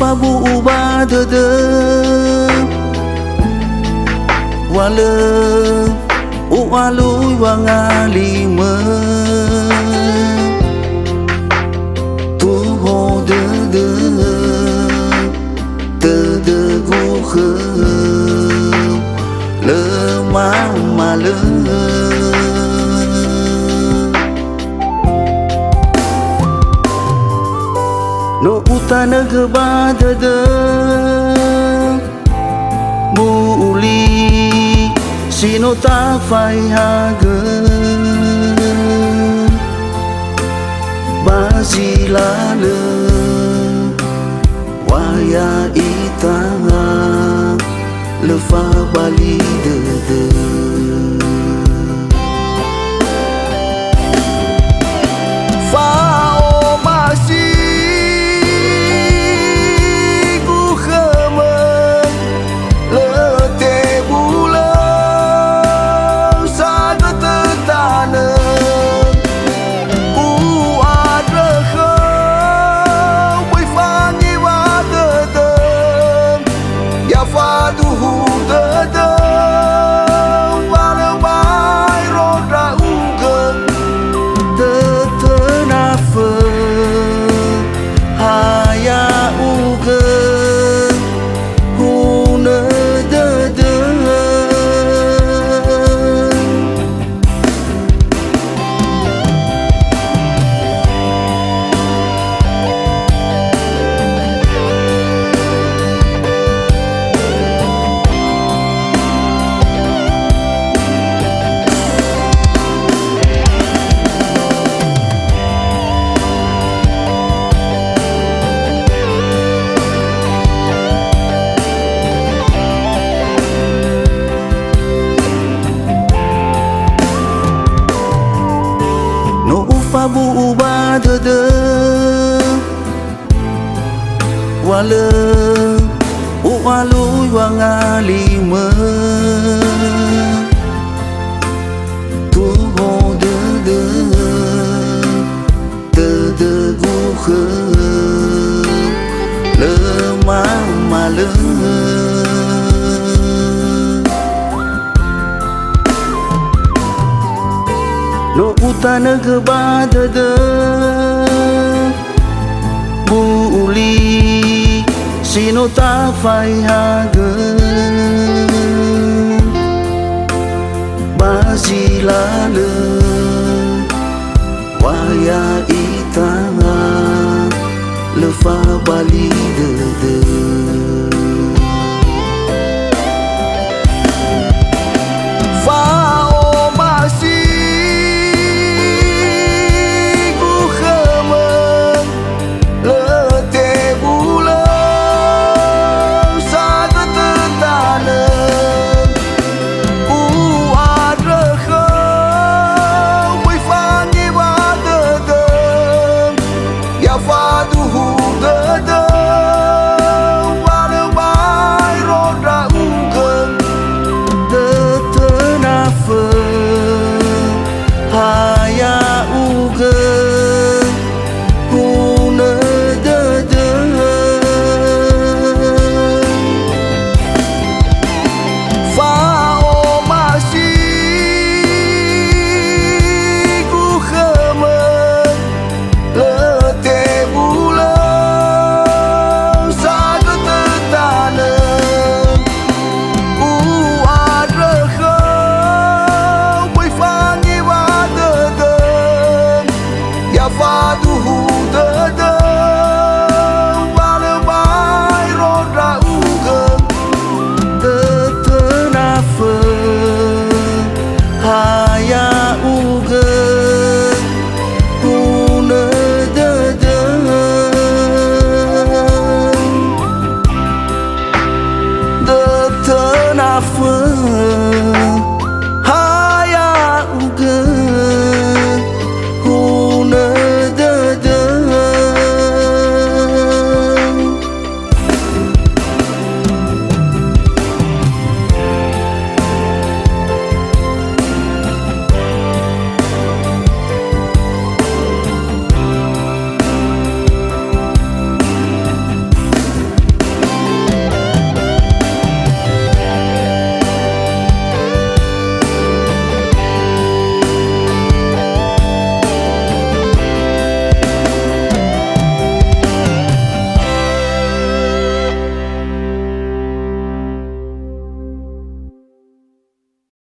fa bu ba de wale u alu wa ngali me tu ho de gu khơ le ma le no utana ke ba de muli sino ta phai ha ge ba si la le wa ya ita le fa bali de fa o ma si gu khơ mơ le te bu le sa ga te ta ne u a re khơ wi fa ni wa de ya fa du hu de wa le mai ro ra u ge te na fe ha ya u ge hu ne de no fa bu ba de wale u alu wa ngali me tu ho de gu khơ le ma le no utana ke ba de muli sino ta phai ha ge ba si la le